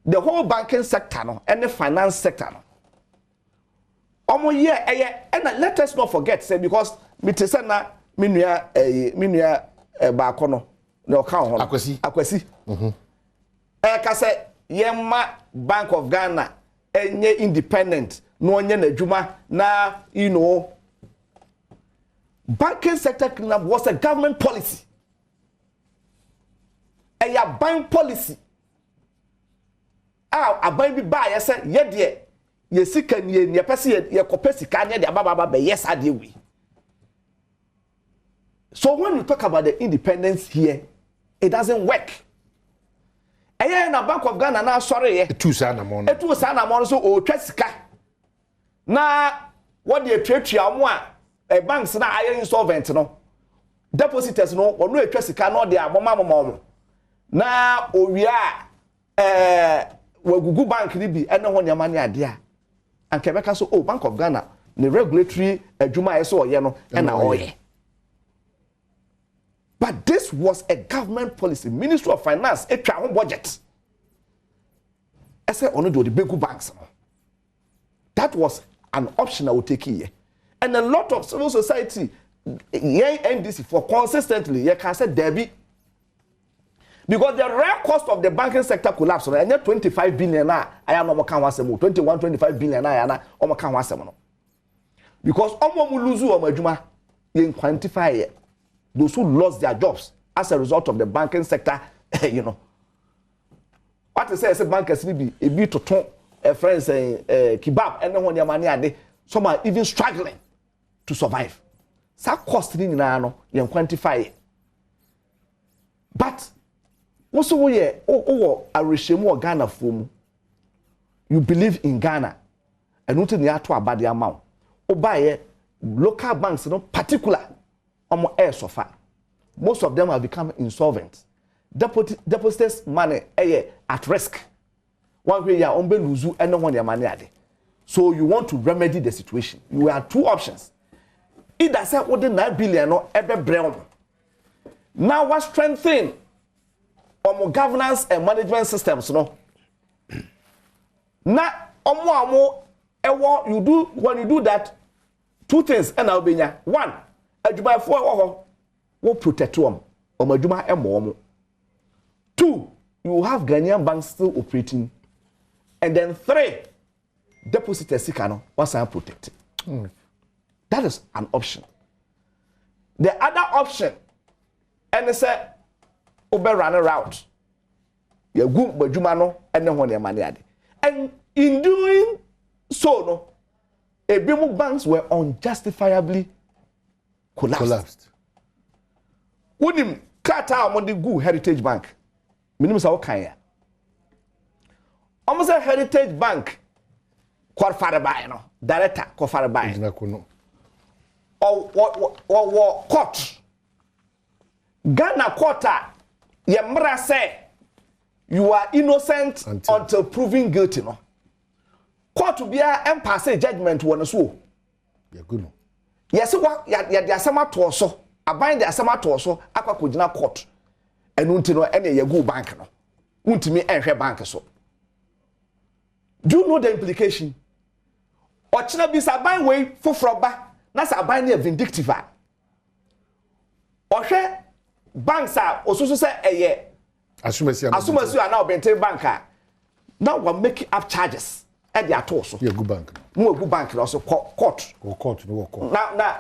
The whole banking sector no, and the finance sector no. Omo here and let us not forget say because me te say na minua ba kono no ka ho akwasi ka say yemma Bank of Ghana enye independent no onye na adwuma na you know banking sector cleanup was a government policy a bank policy aban bi ba ye say ye de ye sika ni ye pese ye kopesi ka ne de ababa be yes ade we. So when we talk about the independence here, it doesn't work. Na Bank of Ghana na sorry ye. Etu sana mo. Etu sana mo so o twa sika. Na what the treatua mo a banks na aye insolvent no. Depositors no ono etwa sika no de amoma mo. Na owia wagugu bank ni bi ene ho nyama ne ade a. Anke beka so Bank of Ghana the regulatory adwuma yeso oye no na oye. But this was a government policy. Ministry of Finance, a travel budget. I said, only do the big banks. That was an option I would take here. And a lot of civil society, NDC, for consistently, you can say, Debbie. Because the real cost of the banking sector collapse, and 25 billion, I am not 21, 25 billion, I am not. Because Omo Muluzu or Majuma, you quantify it. Those who lost their jobs as a result of the banking sector, you know. What to say as a banker, a bit to turn a friend saying kebab, and then when your money are there, some are even struggling to survive. So cost in no, you quantify it. But also we a regime or Ghana form. You believe in Ghana, and not in the actual body amount. Or buy local banks, no particular. Air so far. Most of them have become insolvent. Depositors' money at risk. One way you are luzu and no one your money ade. So you want to remedy the situation. You have two options. Either say what the 9 billion or every realm. Now what strengthen governance and management systems no. Now you do when you do that, two things and I'll be one. Adwuma fo wo protect them. Adwuma emo. Two, you have Ghanaian banks still operating. And then three, depositors no was protected. That is an option. The other option, and they say, obe run a route. You go adwuma no and then when money ade. And in doing so no, ebimu banks were unjustifiably collapsed. Unim kata among good Heritage Bank. Minimum sa okanya. Almost a Heritage Bank. Kwa farabai no. Director kwa farabai. Or court. Ghana court yemra say you are innocent until proven guilty no. Court to be a pass judgment one so. Yeah good. Yes, what ya asama to so aban de asama to so akwa kogina court enu nti no ene ye go bank no untimi enhwe bank so. Do you know the implication? Ochina bi saban we foforo ba na saban na vindictive ohwe banks are osusu say eye asumasi ana obente bank now we make up charges at the atoso yeah good bank mo good bank also court no court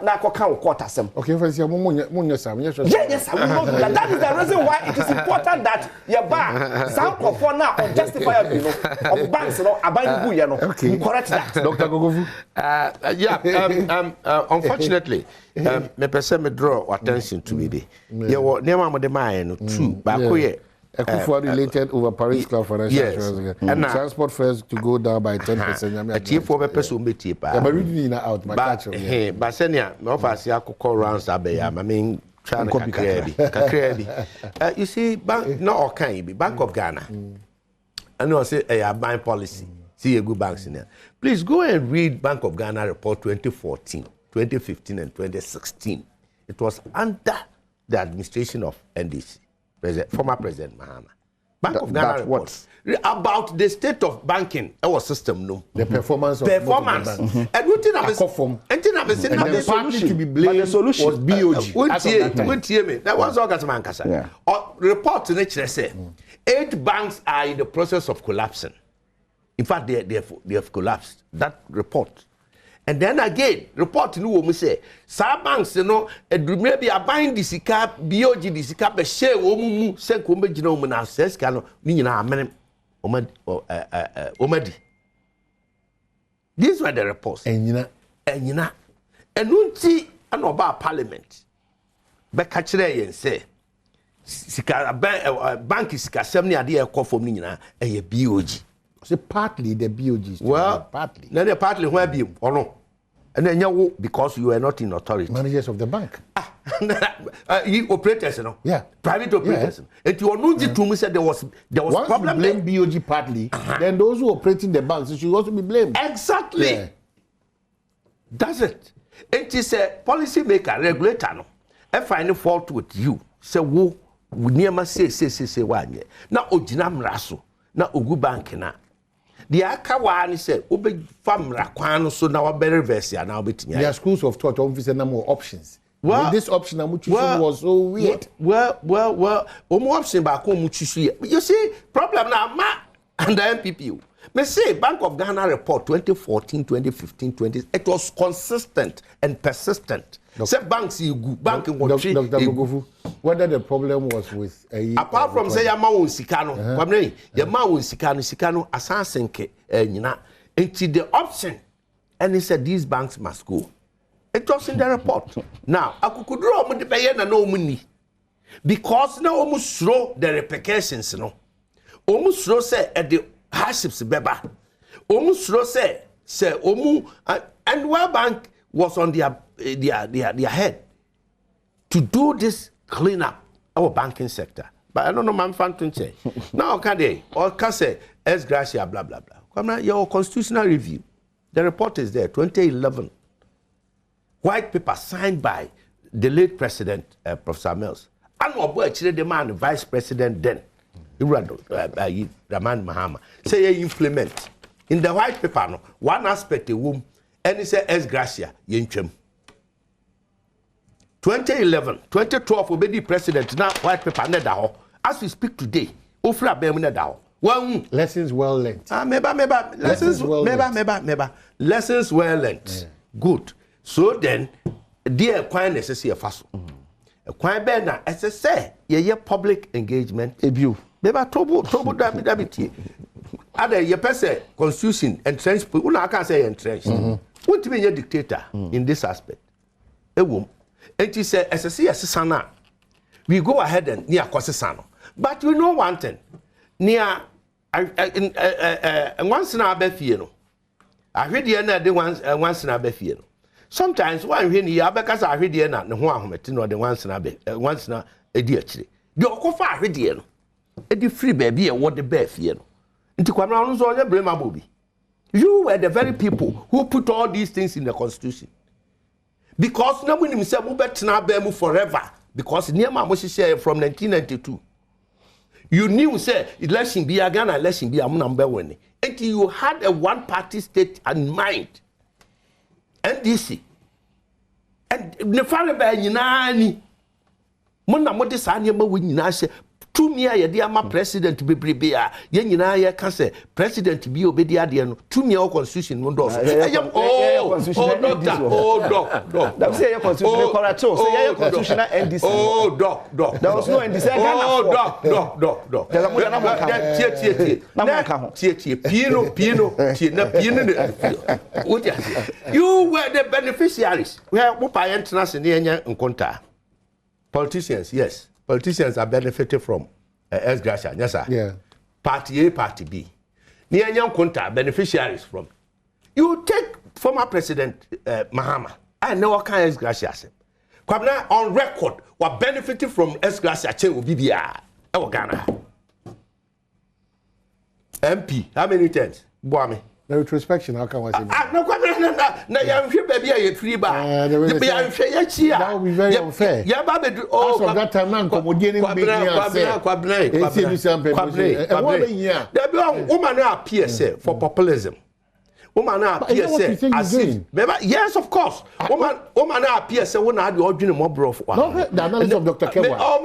na ko kan court asem okay for say mo sam yes that is the reason why it is important that your bar some of now unjustifiably of banks no aban bu ye no correct that Dr. Gogovu unfortunately me person me draw attention to me be ye wo nema mo de mai no two ba ko ye related over Paris Club Financial transport fares to go down by 10%. Atie for person be tie pa. But reading out my catch. But senia me offer see akoko rounds abe I mean try kakra bi. You see bank no okan be Bank of Ghana. I know say a buying policy. See a good banks in there. Please go and read Bank of Ghana report 2014, 2015 and 2016. It was under the administration of NDC. Former President Mahama. Bank of Ghana reports about the state of banking, our system, no. The performance. And what did I say? The party to be blamed was BOG. That was August Mankasa. Report to nature say 8 banks are in the process of collapsing. In fact, they have collapsed. That report. And then again, report no wo say, sa banks no maybe a buying the sika BOG the sika be share wo mu se ko be gina wo na sika no ni nyina amene omadi. These were the reports. Enyina enunti an oba parliament be ka kire yen say sika bank sika sem ne ade e ko fom ni nyina e BOG. So partly the BOG. Well, partly. Then partly where be or no. And then you because you were not in authority. Managers of the bank. You operators, you know. Yeah. Private operators. And you know to me said there was once problem. You blame BOG partly, then those who operating the banks should also be blamed. Exactly. Yeah. That's it. It is a policy maker, regulator, no. If I find fault with you, say wo near say one year. Now Ojinam Raso, now Ogu Bank na. The Akawani said, Obe Fam Raquano, so now a better version now between. There are schools of thought, obviously, no more options. Well, this option was so weird. Well, more option back home, you see, problem now, and the MPP. Me say Bank of Ghana report 2014, 2015, 20. It was consistent and persistent. Say banks you go, banking was Dr. Gogovu, whether the problem was with apart from say Yama won Sikano, Kwame, Yama won Sikano, assassin nyina. Into the option, and he said these banks must go. It was in the report. Now, I could draw on the pay na no money because now almost throw the repercussions, no. Almost throw say at the hardships beba. Almost throw say omu and World Bank was on their head to do this cleanup our banking sector. But I don't know, man, fan to say. Now, can they or can say ex gratia, blah blah blah. Come on, your constitutional review. The report is there, 2011. White paper signed by the late President Professor Mills. And actually the man, Vice President then, Raman Mahama, say you implement in the white paper. No, one aspect the womb. And he said, ex gratia, yenchem. 2011, 2012, we be the president now. White paper nedaho. As we speak today, ofra be nedaho. Well, lessons well learned. Meba. Lessons well learned. Yeah. Good. So then, dear Kwame necessary faso. Kwame be na as I say, ye public engagement. Ebu. Meba tobo dabiti. Other ye pese constitution entrenched. Una can say entrenched. What be a dictator in this aspect? And he said, as I see as sana, we go ahead and near Kosesano. But we know one thing. Near once in our befiano. I read the end of the once in our befiano. Sometimes one when you are because I read the end of the one or the once in a once in a dear tree. The Okofa read the end. A free baby and what the befiano. Into Kwame so the blame Abobi. You were the very people who put all these things in the constitution. Because nobody himself will bet now forever. Because near Mamoshi share from 1992. You knew say election be a Ghana election be a number one. Until you had a one-party state in mind. NDC. And the father by Yinani. Mona mo de sa nneɛma wo nyina hye tumi a yɛde ama president bebrebe a yɛn nyinaa yɛ ka sɛ president bi obedi ade no tumi a constitution no dɔso doc that say constitution correct so say constitutional NDC doc there was no NDC doc there was no you were the beneficiaries where mo pa yɛn tena se ne yɛn nkonta politicians yes. Politicians are benefiting from ex-gratia, yes sir. Yeah. Party A, Party B. Near young contact beneficiaries from. You take former President Mahama. I know what kind of ex-gratia. Kwame on record were benefiting from ex-gratia. Che BBI. Our Ghana. MP. How many times? Boami. The retrospection, how can I say that? No, I'm sure baby I free bar. That would be very unfair. Yeah, baby. Oh, so that time man come again in big woman are PSA for populism. Woman are PSA. Yes, of course. Woman are PSA when I do ordinary more bro. No, the analysis of Dr. Kewa. Oh,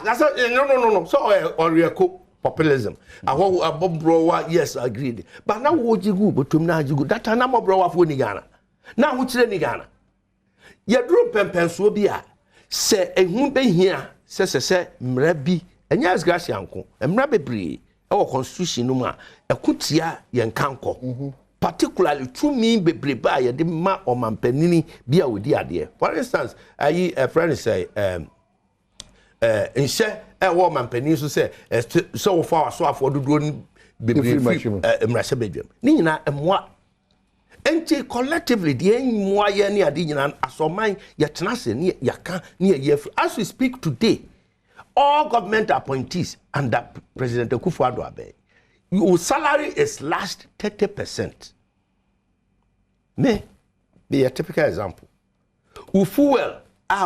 that's no. So on your populism. I want bro, yes, agreed. But now what you go, but to now you go. That time I'm bro for Nigana. Now which is Nigana? Ya drew Mpensenpensemu say a humbe here, say, mrebi, and yes, grass yanko, and mrabebre, our constitution, no a kutia yankanko. Particularly to me, bebreba, ya de ma or mampenini, be a with the idea. For instance, a friend say, in share a woman penny say so far so for the drone be bedroom. Nina and what enti collectively the more ye ade nyina asoman ye tenase ne yaka ne ye as we speak today all government appointees under President Akufo-Addo Abe your salary is last 30%. Me be a typical example. Ufuel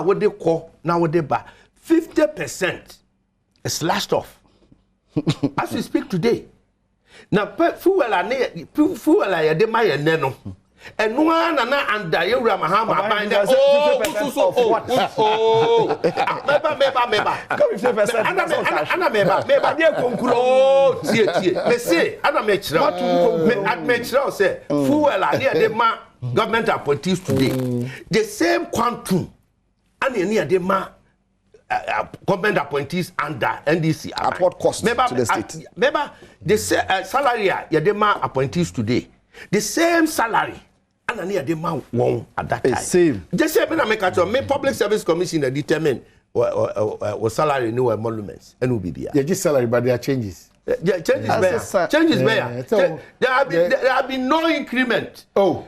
what they call now what they buy 50% is last off. As we speak today. Now, fuel are the Maya Neno. And one and under you, Ramahama, government appointees today. The same quantum, and near the government appointees under NDC. At what cost to the state? Remember, the salary Yadema appointees today, the same salary, and near the man won at that time. Same. Just say, when I make a public service commission determine what salary new emoluments and will be there. Yeah, just salary, but there are changes. Yeah, changes where? There have been no increment. Kwame.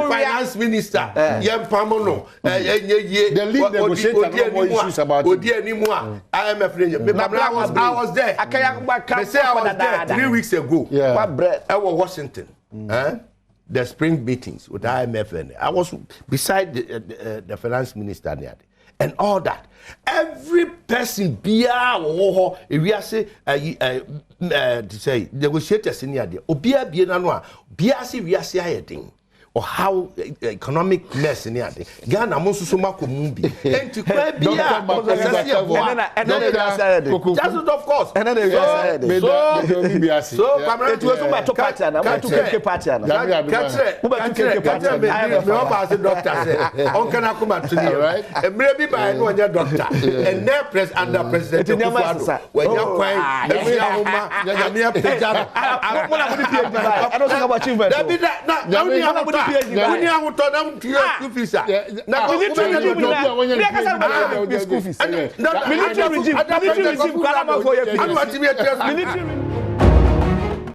Finance minister. The lead negotiator more issues about I was there. They say I was there 3 weeks ago. I was Washington. The spring meetings with IMF and I was beside the finance minister there. And all that. Every person be we are say to say negotiators in there. Obia be na we are say or how economic mess in here. Ghana most so much mumbi. And to cry be just of course. And then so Cameroon to us to party and I'm to take party and doctor say on can I come to you right and maybe by no doctor and now press under president when you're quiet I don't think about you military regime